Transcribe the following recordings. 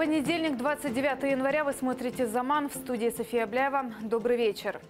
Понедельник, 29 января. Вы смотрите «Заман». В студии София Абляева. Добрый вечер.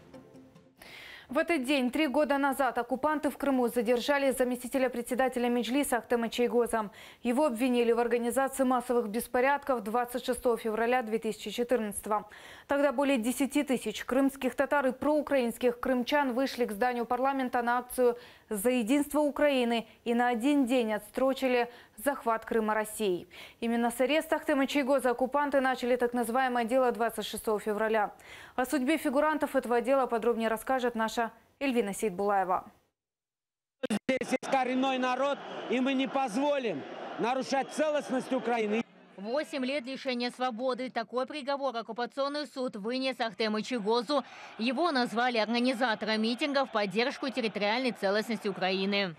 В этот день 3 года назад оккупанты в Крыму задержали заместителя председателя Меджлиса Ахтема Чийгоза. Его обвинили в организации массовых беспорядков 26 февраля 2014 года. Тогда более 10 тысяч крымских татар и проукраинских крымчан вышли к зданию парламента на акцию «За единство Украины» и на один день отстрочили захват Крыма Россией. Именно с ареста Ахтема Чийгоза оккупанты начали так называемое дело 26 февраля. О судьбе фигурантов этого дела подробнее расскажет наша Эльвина Сейдбулаева. Здесь есть коренной народ, и мы не позволим нарушать целостность Украины. 8 лет лишения свободы. Такой приговор оккупационный суд вынес Ахтему Чийгозу. Его назвали организатором митинга в поддержку территориальной целостности Украины.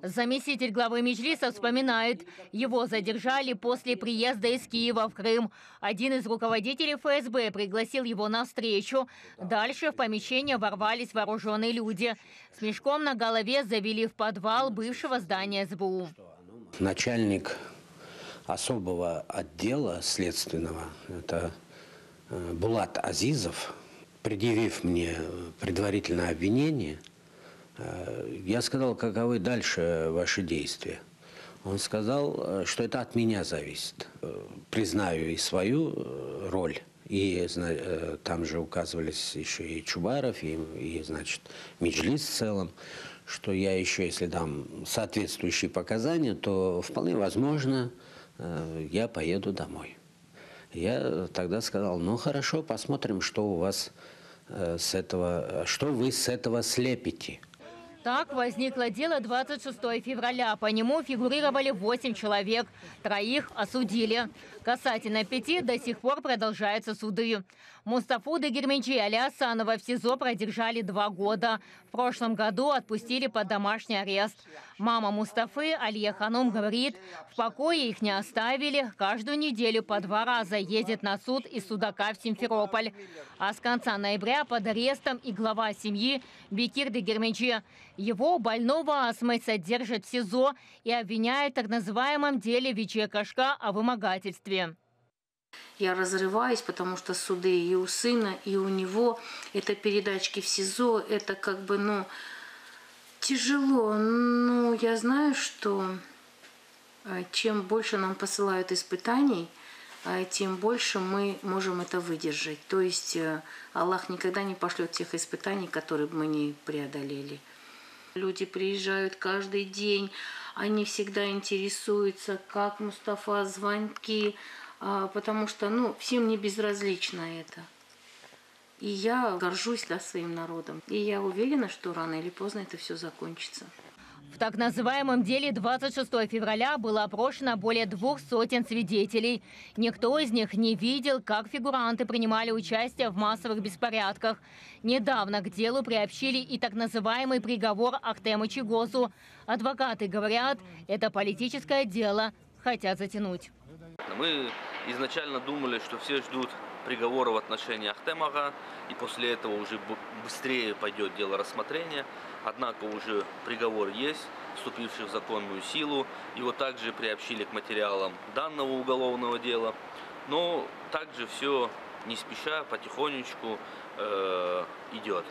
Заместитель главы Меджлиса вспоминает, его задержали после приезда из Киева в Крым. Один из руководителей ФСБ пригласил его на встречу. Дальше в помещение ворвались вооруженные люди. С мешком на голове завели в подвал бывшего здания СБУ. Начальник особого отдела следственного, это Булат Азизов, предъявив мне предварительное обвинение, я сказал, каковы дальше ваши действия. Он сказал, что это от меня зависит. Признаю и свою роль, и там же указывались еще и Чубаров, и значит, Меджлис в целом, что я еще, если дам соответствующие показания, то вполне возможно, я поеду домой. Я тогда сказал, ну хорошо, посмотрим, что у вас с этого, что вы с этого слепите. Так возникло дело 26 февраля. По нему фигурировали 8 человек. 3 осудили. Касательно 5 до сих пор продолжаются суды. Мустафу Дегирменчи и Али Асанова в СИЗО продержали 2 года. В прошлом году отпустили под домашний арест. Мама Мустафы, Алия Ханум, говорит, в покое их не оставили. Каждую неделю по 2 раза ездит на суд из Судака в Симферополь. А с конца ноября под арестом и глава семьи Бекир Дегирменчи. Его, больного астмой, содержат в СИЗО и обвиняют в так называемом деле Виче Кашка о вымогательстве. Я разрываюсь, потому что суды и у сына, и у него. Это передачки в СИЗО, это как бы, тяжело. Я знаю, что чем больше нам посылают испытаний, тем больше мы можем это выдержать. То есть Аллах никогда не пошлет тех испытаний, которые бы мы не преодолели. Люди приезжают каждый день, они всегда интересуются, как Мустафа, звонки, потому что, всем не безразлично это. И я горжусь своим народом. И я уверена, что рано или поздно это все закончится. В так называемом деле 26 февраля было опрошено более 200 свидетелей. Никто из них не видел, как фигуранты принимали участие в массовых беспорядках. Недавно к делу приобщили и так называемый приговор Ахтему Чийгозу. Адвокаты говорят, это политическое дело, хотят затянуть. Мы изначально думали, что все ждут приговора в отношении Ахтема, и после этого уже быстрее пойдет дело рассмотрения. Однако уже приговор есть, вступивший в законную силу. Его также приобщили к материалам данного уголовного дела. Но также все не спеша, потихонечку идет.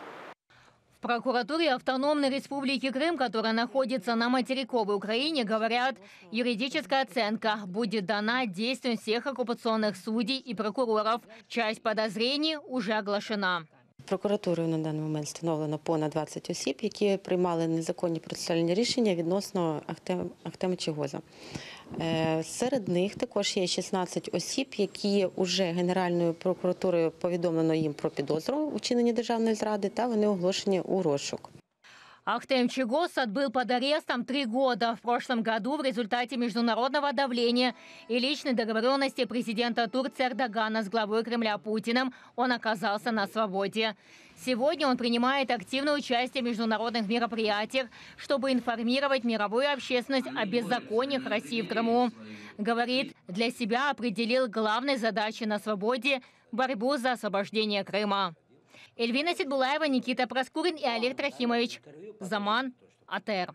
В прокуратуре Автономной Республики Крым, которая находится на материковой Украине, говорят, юридическая оценка будет дана действиям всех оккупационных судей и прокуроров. Часть подозрений уже оглашена. Прокуратурою на даний момент встановлено понад 20 осіб, які приймали незаконні процесуальні рішення відносно Ахтема Чийгоза. Серед них також є 16 осіб, які вже Генеральною прокуратурою повідомлено їм про підозру у вчиненні державної зради, та вони оголошені у розшук. Ахтем Чийгоз отбыл под арестом 3 года. В прошлом году в результате международного давления и личной договоренности президента Турции Эрдогана с главой Кремля Путиным он оказался на свободе. Сегодня он принимает активное участие в международных мероприятиях, чтобы информировать мировую общественность о беззакониях России в Крыму. Говорит, для себя определил главной задачей на свободе – борьбу за освобождение Крыма. Эльвина Сейдбулаева, Никита Проскурин и Олег Трохимович. Заман, АТР.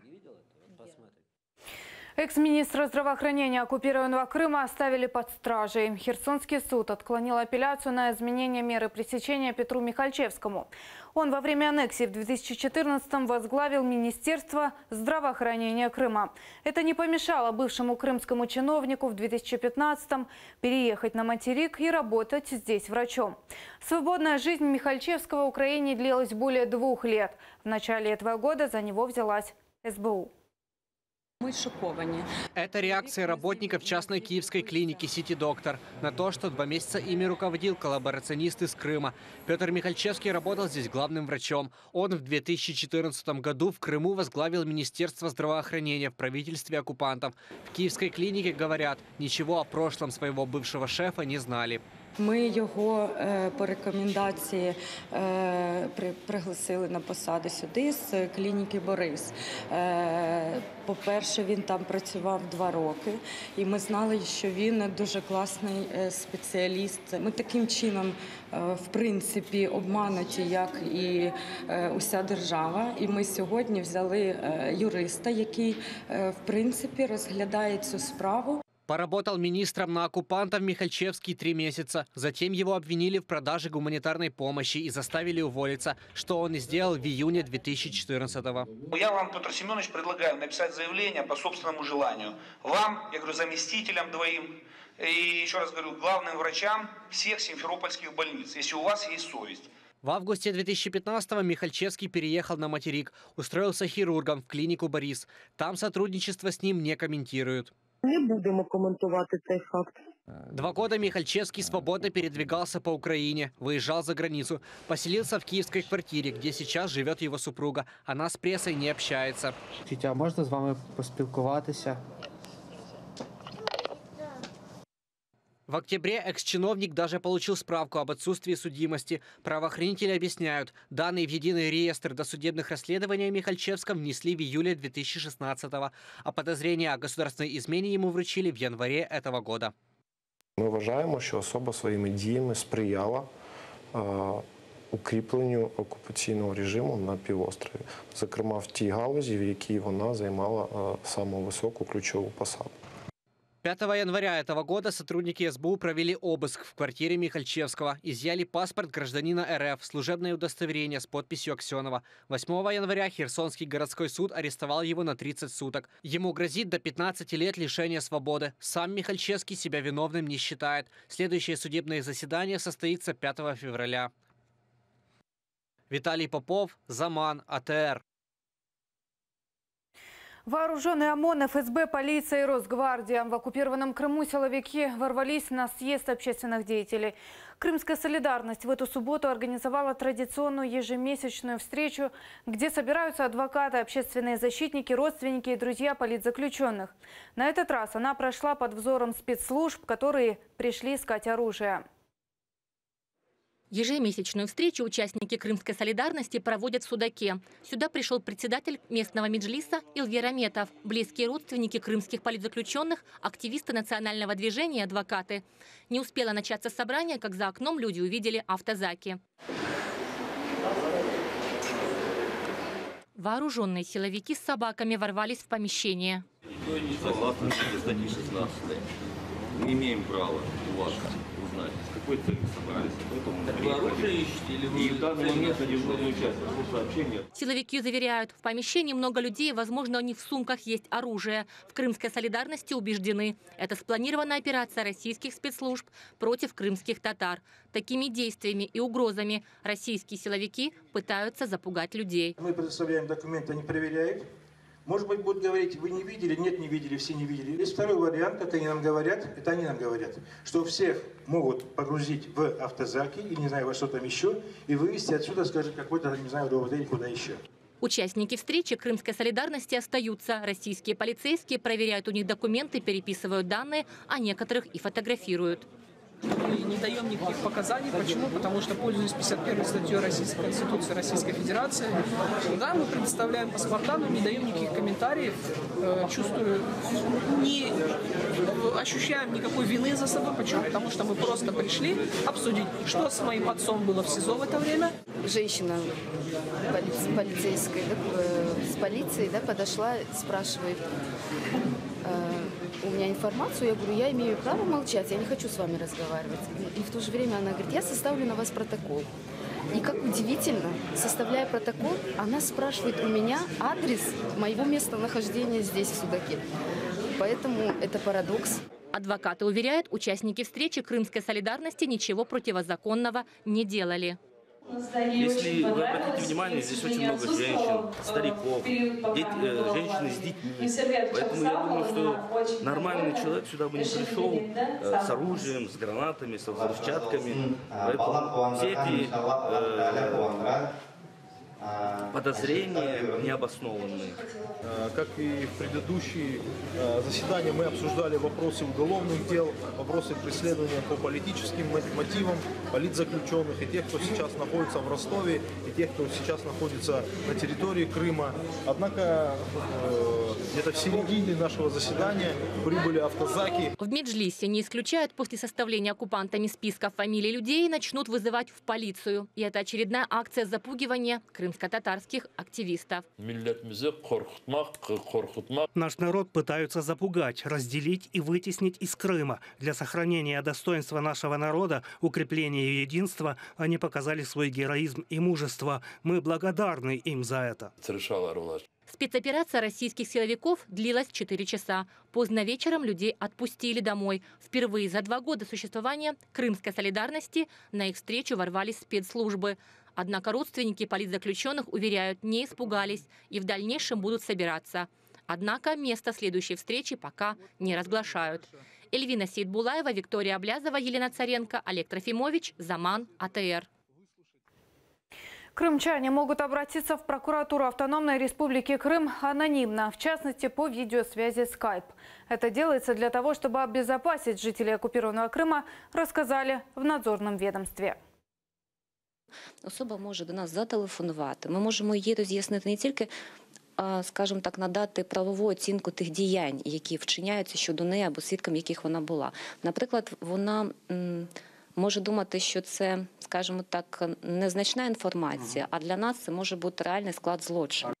Экс-министра здравоохранения оккупированного Крыма оставили под стражей. Херсонский суд отклонил апелляцию на изменение меры пресечения Петру Михальчевскому. Он во время аннексии в 2014-м возглавил Министерство здравоохранения Крыма. Это не помешало бывшему крымскому чиновнику в 2015-м переехать на материк и работать здесь врачом. Свободная жизнь Михальчевского в Украине длилась более 2 лет. В начале этого года за него взялась СБУ. Мы шокованы. Это реакция работников частной киевской клиники «Сити Доктор» на то, что 2 месяца ими руководил коллаборационист из Крыма. Петр Михальчевский работал здесь главным врачом. Он в 2014 году в Крыму возглавил Министерство здравоохранения в правительстве оккупантов. В киевской клинике говорят, ничего о прошлом своего бывшего шефа не знали. Ми його по рекомендації пригласили на посаду сюди з клініки «Борис». По-перше, він там працював 2 роки, і ми знали, що він дуже класний спеціаліст. Ми таким чином, в принципі, обмануті, як і уся держава. І ми сьогодні взяли юриста, який, в принципі, розглядає цю справу. Поработал министром на оккупантов Михальчевский 3 месяца. Затем его обвинили в продаже гуманитарной помощи и заставили уволиться, что он и сделал в июне 2014-го. Я вам, Петр Семенович, предлагаю написать заявление по собственному желанию. Вам, я говорю, заместителям 2, и еще раз говорю, главным врачам всех симферопольских больниц, если у вас есть совесть. В августе 2015-го Михальчевский переехал на материк, устроился хирургом в клинику «Борис». Там сотрудничество с ним не комментируют. Не будемо коментувати цей факт. 2 года Михальчевский свободно передвигался по Украине, выезжал за границу, поселился в киевской квартире, где сейчас живет его супруга. Она с прессой не общается. А можна з вами поспілкуватися? В октябре экс-чиновник даже получил справку об отсутствии судимости. Правоохранители объясняют, данные в единый реестр досудебных расследований Михальчевском внесли в июле 2016-го, а подозрения о государственной измене ему вручили в январе этого года. Ми вважаємо, що особа своїми діями сприяла укріпленню окупаційного режиму на півострові, зокрема в тій галузі, в якій вона займала саму високу ключову посаду. 5 января этого года сотрудники СБУ провели обыск в квартире Михальчевского. Изъяли паспорт гражданина РФ, служебное удостоверение с подписью Аксенова. 8 января Херсонский городской суд арестовал его на 30 суток. Ему грозит до 15 лет лишения свободы. Сам Михальчевский себя виновным не считает. Следующее судебное заседание состоится 5 февраля. Виталий Попов, Заман, АТР. Вооруженные ОМОН, ФСБ, полиция и Росгвардия. В оккупированном Крыму силовики ворвались на съезд общественных деятелей. Крымская солидарность в эту субботу организовала традиционную ежемесячную встречу, где собираются адвокаты, общественные защитники, родственники и друзья политзаключенных. На этот раз она прошла под взором спецслужб, которые пришли искать оружие. Ежемесячную встречу участники Крымской солидарности проводят в Судаке. Сюда пришел председатель местного меджлиса Илвер Аметов, близкие родственники крымских политзаключенных, активисты национального движения и адвокаты. Не успело начаться собрание, как за окном люди увидели автозаки. Вооруженные силовики с собаками ворвались в помещение. Согласно статье 16, мы имеем право у вас узнать, с какой целью собрались. Вы оружие ищете или вы в данный момент одержали участие в сообщении? Силовики заверяют, в помещении много людей, возможно, у них в сумках есть оружие. В Крымской солидарности убеждены, это спланированная операция российских спецслужб против крымских татар. Такими действиями и угрозами российские силовики пытаются запугать людей. Мы предоставляем документы, они проверяют. Может быть, будут говорить, вы не видели, нет, не видели, все не видели. Есть второй вариант, как они нам говорят, это они нам говорят, что всех могут погрузить в автозаки, или не знаю, во что там еще, и вывести отсюда, скажем, какой-то, не знаю, до или куда еще. Участники встречи Крымской солидарности остаются. Российские полицейские проверяют у них документы, переписывают данные, а некоторых и фотографируют. Мы не даем никаких показаний. Почему? Потому что, пользуясь 51 статьей Российской Конституции Российской Федерации, да, мы предоставляем паспорта, но не даем никаких комментариев. Чувствую, не ощущаем никакой вины за собой. Почему? Потому что мы просто пришли обсудить, что с моим отцом было в СИЗО в это время. Женщина полицейская, с полицией, да, подошла, спрашивает, у меня информацию, я говорю, я имею право молчать, я не хочу с вами разговаривать. И в то же время она говорит, я составлю на вас протокол. И как удивительно, составляя протокол, она спрашивает у меня адрес моего местонахождения здесь, в Судаке. Поэтому это парадокс. Адвокаты уверяют, участники встречи Крымской солидарности ничего противозаконного не делали. Если вы обратите внимание, здесь очень много женщин, стариков, женщины с детьми. Поэтому я думаю, что нормальный человек сюда бы не пришел с оружием, с гранатами, с взрывчатками. Поэтому все эти подозрения необоснованные. Как и в предыдущие заседания, мы обсуждали вопросы уголовных дел, вопросы преследования по политическим мотивам политзаключенных и тех, кто сейчас находится в Ростове, и тех, кто сейчас находится на территории Крыма. Однако где-то в середине нашего заседания прибыли автозаки. В Меджлисе не исключают, после составления оккупантами списков фамилий людей начнут вызывать в полицию. И это очередная акция запугивания крымско-татарских активистов. Наш народ пытаются запугать, разделить и вытеснить из Крыма. Для сохранения достоинства нашего народа, укрепления единства, они показали свой героизм и мужество. Мы благодарны им за это. Спецоперация российских силовиков длилась 4 часа. Поздно вечером людей отпустили домой. Впервые за 2 года существования Крымской солидарности на их встречу ворвались спецслужбы. Однако родственники политзаключенных уверяют, не испугались и в дальнейшем будут собираться. Однако место следующей встречи пока не разглашают. Эльвина Сейдбулаева, Виктория Облязова, Елена Царенко, Олег Трофимович, Заман, АТР. Крымчане могут обратиться в прокуратуру Автономной Республики Крым анонимно, в частности по видеосвязи Skype. Это делается для того, чтобы обезопасить жителей оккупированного Крыма, рассказали в надзорном ведомстве. Особа може до нас зателефонувати. Ми можемо її роз'яснити не тільки, скажімо так, надати правову оцінку тих діянь, які вчиняються щодо неї або свідком яких вона була. Наприклад, вона може думати, що це, скажімо так, незначна інформація, а для нас це може бути реальний склад злочину.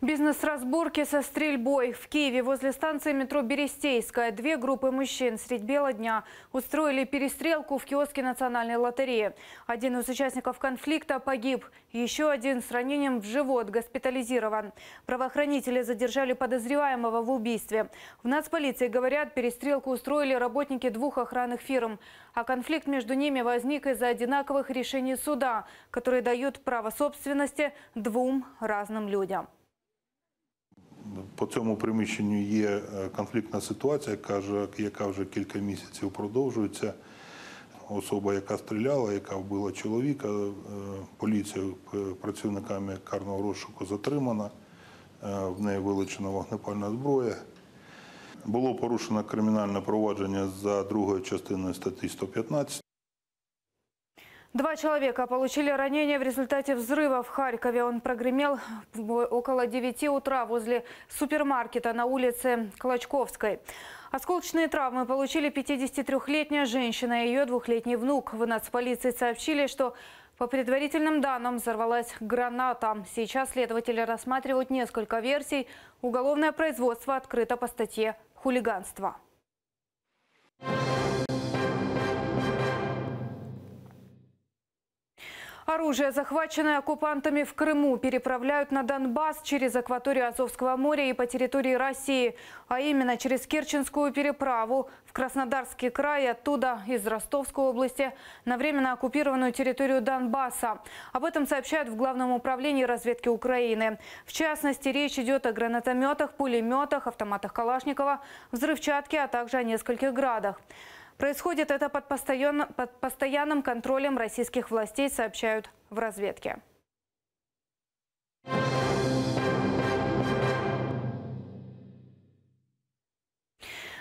Бизнес-разборки со стрельбой. В Киеве возле станции метро Берестейская 2 группы мужчин средь бела дня устроили перестрелку в киоске Национальной лотереи. Один из участников конфликта погиб, еще один с ранением в живот госпитализирован. Правоохранители задержали подозреваемого в убийстве. В нацполиции говорят, перестрелку устроили работники 2 охранных фирм. А конфликт между ними возник из-за одинаковых решений суда, которые дают право собственности 2 разным людям. По цьому приміщенню є конфліктна ситуація, яка вже кілька місяців продовжується. Особа, яка стріляла, яка вбила чоловіка, поліцією, працівниками карного розшуку затримана. В неї вилучена вогнепальна зброя. Було порушено кримінальне провадження за 2 частиною статті 115. 2 человека получили ранения в результате взрыва в Харькове. Он прогремел около 9 утра возле супермаркета на улице Клочковской. Осколочные травмы получили 53-летняя женщина и ее 2-летний внук. В нацполиции сообщили, что по предварительным данным взорвалась граната. Сейчас следователи рассматривают несколько версий. Уголовное производство открыто по статье «Хулиганство». Оружие, захваченное оккупантами в Крыму, переправляют на Донбасс через акваторию Азовского моря и по территории России, а именно через Керченскую переправу в Краснодарский край и оттуда из Ростовской области на временно оккупированную территорию Донбасса. Об этом сообщают в Главном управлении разведки Украины. В частности, речь идет о гранатометах, пулеметах, автоматах Калашникова, взрывчатке, а также о нескольких градах. Происходит это под постоянным контролем российских властей, сообщают в разведке.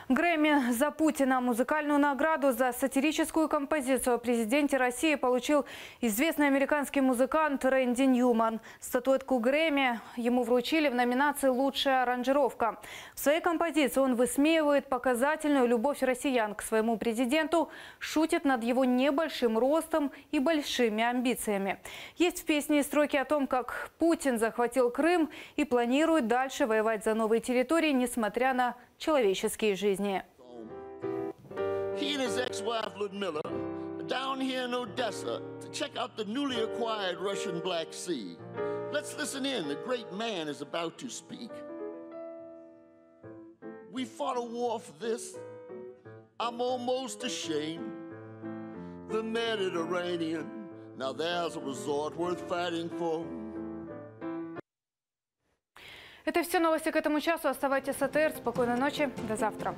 Грэмми за Путина. Музыкальную награду за сатирическую композицию о президенте России получил известный американский музыкант Рэнди Ньюман. Статуэтку Грэмми ему вручили в номинации «Лучшая аранжировка». В своей композиции он высмеивает показательную любовь россиян к своему президенту, шутит над его небольшим ростом и большими амбициями. Есть в песне и строки о том, как Путин захватил Крым и планирует дальше воевать за новые территории, несмотря на человеческие жизни. He and his ex-wife Ludmilla are down here in Odessa to check out the newly acquired Russian Black Sea. Let's listen in. The great man is about to speak. We fought a war for this. I'm almost ashamed. The Mediterranean. Now there's a resort worth fighting for. Это все новости к этому часу. Оставайтесь с АТР. Спокойной ночи. До завтра.